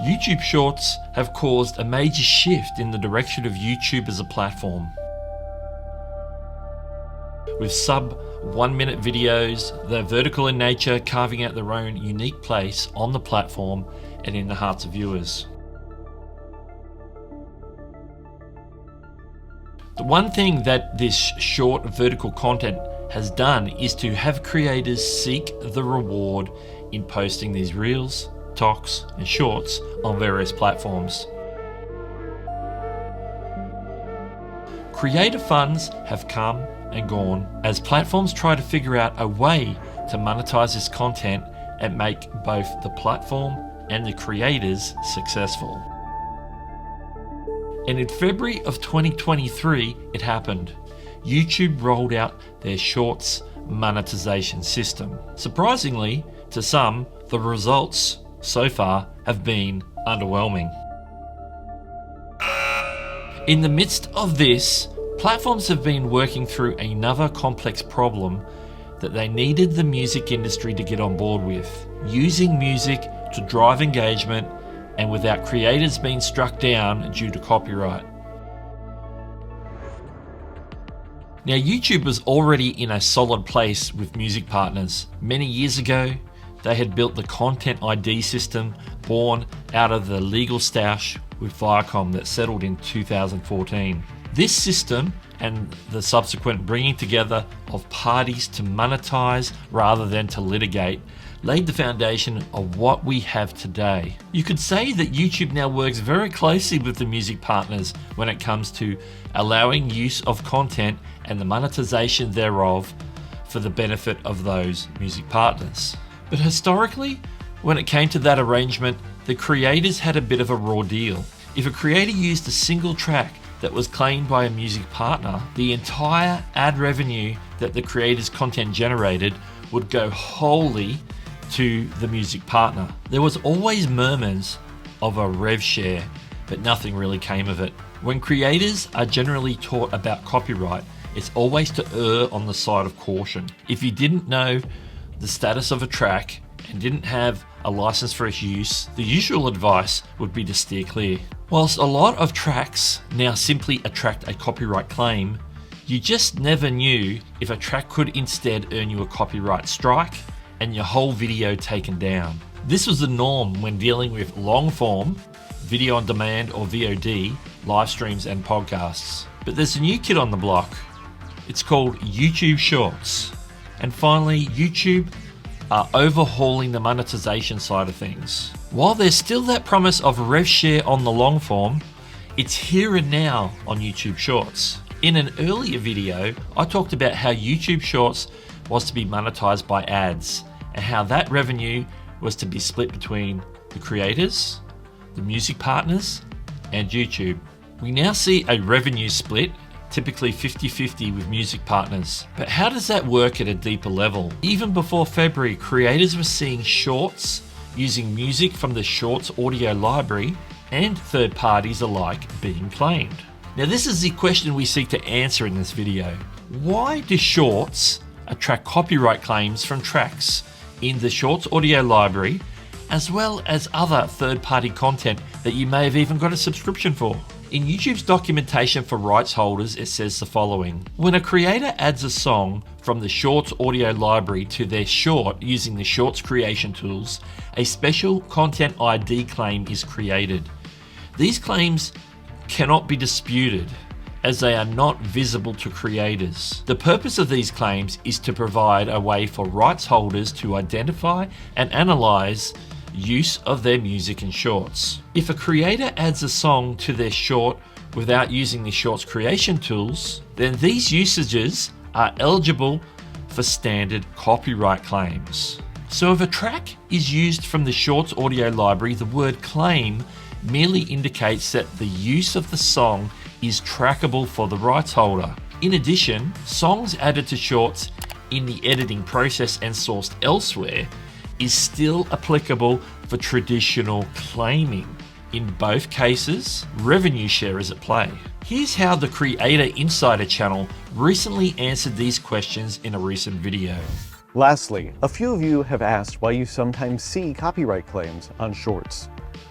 YouTube Shorts have caused a major shift in the direction of YouTube as a platform. With sub 1 minute videos, they're vertical in nature, carving out their own unique place on the platform and in the hearts of viewers. The one thing that this short vertical content has done is to have creators seek the reward in posting these reels, talks, and shorts on various platforms. Creator funds have come and gone as platforms try to figure out a way to monetize this content and make both the platform and the creators successful. And in February of 2023, it happened. YouTube rolled out their Shorts monetization system. Surprisingly, to some, the results so far have been underwhelming. In the midst of this, platforms have been working through another complex problem that they needed the music industry to get on board with, using music to drive engagement and without creators being struck down due to copyright. Now, YouTube was already in a solid place with music partners. Many years ago, they had built the Content ID system born out of the legal stash with Viacom that settled in 2014. This system and the subsequent bringing together of parties to monetize rather than to litigate laid the foundation of what we have today. You could say that YouTube now works very closely with the music partners when it comes to allowing use of content and the monetization thereof for the benefit of those music partners. But historically, when it came to that arrangement, the creators had a bit of a raw deal. If a creator used a single track that was claimed by a music partner, the entire ad revenue that the creator's content generated would go wholly to the music partner. There was always murmurs of a rev share, but nothing really came of it. When creators are generally taught about copyright, it's always to err on the side of caution. If you didn't know the status of a track and didn't have a license for its use, the usual advice would be to steer clear. Whilst a lot of tracks now simply attract a copyright claim, you just never knew if a track could instead earn you a copyright strike and your whole video taken down. This was the norm when dealing with long form, video on demand or VOD, live streams and podcasts. But there's a new kid on the block. It's called YouTube Shorts. And finally, YouTube are overhauling the monetization side of things. While there's still that promise of rev share on the long form, it's here and now on YouTube Shorts. In an earlier video, I talked about how YouTube Shorts was to be monetized by ads and how that revenue was to be split between the creators, the music partners, and YouTube. We now see a revenue split, typically 50-50 with music partners. But how does that work at a deeper level? Even before February, creators were seeing shorts using music from the Shorts audio library and third parties alike being claimed. Now, this is the question we seek to answer in this video. Why do shorts attract copyright claims from tracks in the Shorts audio library, as well as other third-party content that you may have even got a subscription for? In YouTube's documentation for rights holders, it says the following. When a creator adds a song from the Shorts audio library to their short using the Shorts creation tools, a special Content ID claim is created. These claims cannot be disputed as they are not visible to creators. The purpose of these claims is to provide a way for rights holders to identify and analyze use of their music in shorts. If a creator adds a song to their short without using the Shorts creation tools, then these usages are eligible for standard copyright claims. So if a track is used from the Shorts audio library, the word claim merely indicates that the use of the song is trackable for the rights holder. In addition, songs added to Shorts in the editing process and sourced elsewhere is still applicable for traditional claiming. In both cases, revenue share is at play. Here's how the Creator Insider channel recently answered these questions in a recent video. Lastly, a few of you have asked why you sometimes see copyright claims on Shorts.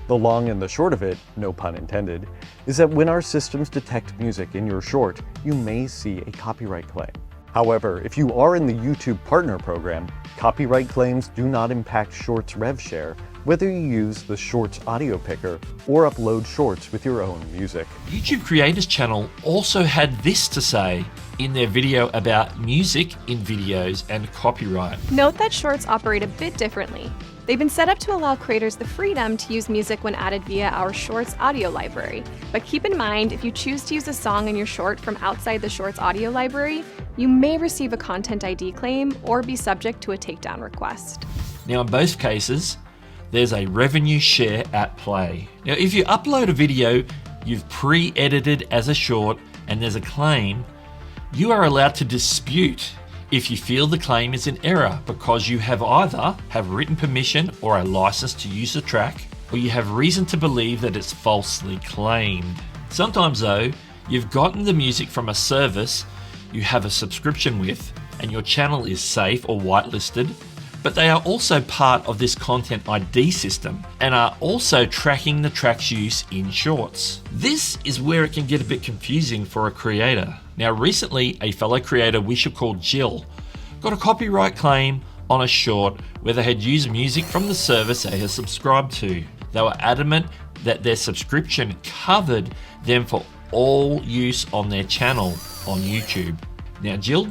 The long and the short of it, no pun intended, is that when our systems detect music in your short, you may see a copyright claim. However, if you are in the YouTube Partner Program, copyright claims do not impact Shorts rev share, whether you use the Shorts audio picker or upload Shorts with your own music. YouTube Creators Channel also had this to say in their video about music in videos and copyright. Note that Shorts operate a bit differently. They've been set up to allow creators the freedom to use music when added via our Shorts audio library. But keep in mind, if you choose to use a song in your short from outside the Shorts audio library, you may receive a Content ID claim or be subject to a takedown request. Now, in both cases, there's a revenue share at play. Now, if you upload a video you've pre-edited as a short and there's a claim, you are allowed to dispute if you feel the claim is in error because you have either written permission or a license to use the track, or you have reason to believe that it's falsely claimed. Sometimes though, you've gotten the music from a service you have a subscription with and your channel is safe or whitelisted, but they are also part of this Content ID system and are also tracking the track's use in Shorts. This is where it can get a bit confusing for a creator. Now, recently, a fellow creator we should call Jill got a copyright claim on a short where they had used music from the service they had subscribed to. They were adamant that their subscription covered them for all use on their channel on YouTube. Now, Jill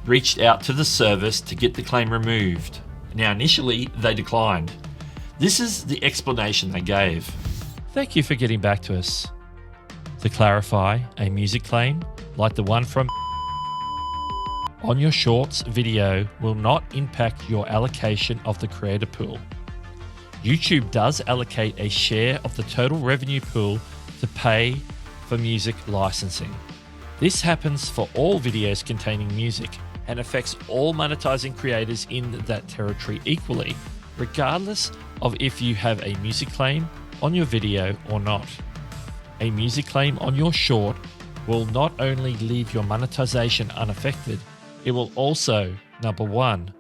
reached out to the service to get the claim removed. Now, initially, they declined. This is the explanation they gave. Thank you for getting back to us. To clarify, a music claim, like the one from on your Shorts video, will not impact your allocation of the creator pool. YouTube does allocate a share of the total revenue pool to pay for music licensing. This happens for all videos containing music and affects all monetizing creators in that territory equally, regardless of if you have a music claim on your video or not. A music claim on your short will not only leave your monetization unaffected, it will also, number one,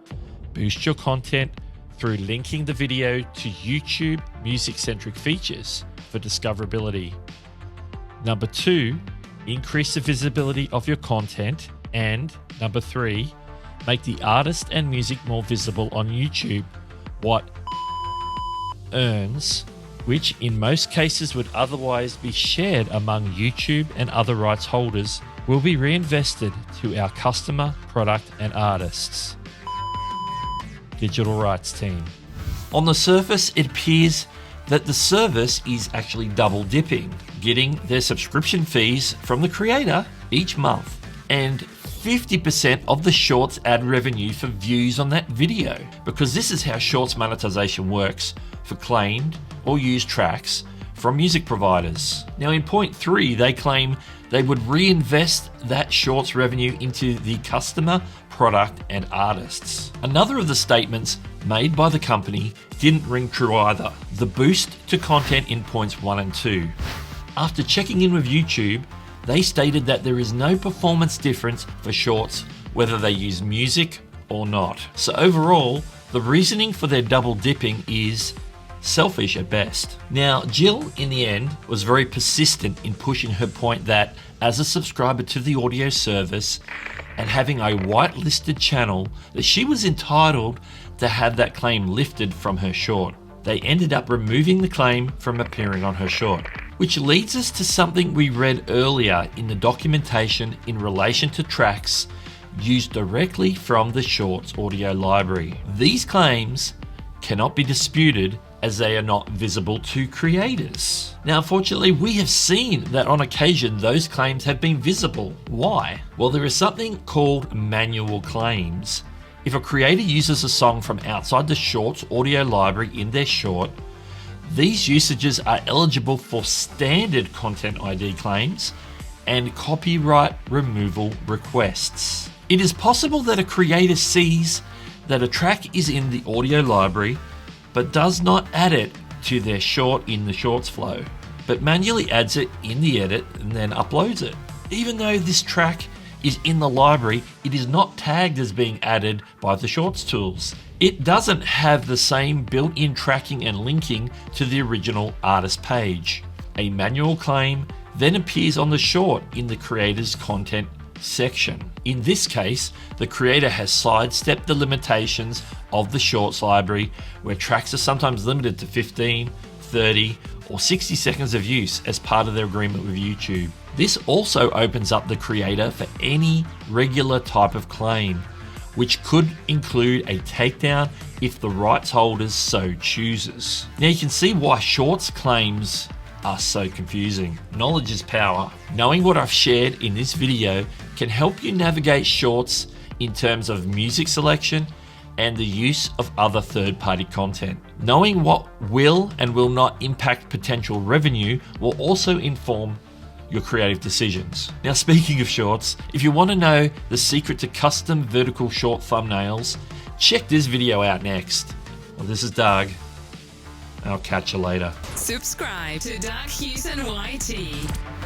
boost your content through linking the video to YouTube music-centric features for discoverability. Number two, increase the visibility of your content. And number three, make the artist and music more visible on YouTube. What earns, which in most cases would otherwise be shared among YouTube and other rights holders, will be reinvested to our customer, product, and artists. Digital rights team. On the surface, it appears that the service is actually double dipping, getting their subscription fees from the creator each month and 50% of the Shorts ad revenue for views on that video, because this is how Shorts monetization works for claimed or used tracks from music providers. Now, in point 3, they claim they would reinvest that Shorts revenue into the customer, product, and artists. Another of the statements made by the company didn't ring true either. The boost to content in points 1 and 2. After checking in with YouTube, they stated that there is no performance difference for Shorts whether they use music or not. So overall, the reasoning for their double dipping is selfish at best. Now, Jill, in the end, was very persistent in pushing her point that as a subscriber to the audio service and having a whitelisted channel, that she was entitled to have that claim lifted from her short. They ended up removing the claim from appearing on her short. Which leads us to something we read earlier in the documentation in relation to tracks used directly from the Shorts audio library. These claims cannot be disputed as they are not visible to creators. Now, unfortunately, we have seen that on occasion those claims have been visible. Why? Well, there is something called manual claims. If a creator uses a song from outside the Shorts audio library in their short, these usages are eligible for standard Content ID claims and copyright removal requests. It is possible that a creator sees that a track is in the audio library but does not add it to their short in the Shorts flow, but manually adds it in the edit and then uploads it. Even though this track is in the library, it is not tagged as being added by the Shorts tools. It doesn't have the same built-in tracking and linking to the original artist page. A manual claim then appears on the short in the creator's content section. In this case, the creator has sidestepped the limitations of the Shorts library, where tracks are sometimes limited to 15, 30, or 60 seconds of use as part of their agreement with YouTube. This also opens up the creator for any regular type of claim, which could include a takedown if the rights holders so chooses. Now you can see why Shorts claims are so confusing. Knowledge is power. Knowing what I've shared in this video can help you navigate Shorts in terms of music selection and the use of other third-party content. Knowing what will and will not impact potential revenue will also inform your creative decisions. Now, speaking of Shorts, if you want to know the secret to custom vertical short thumbnails, check this video out next. Well, this is Doug. I'll catch you later. Subscribe to Doug Hewson YT.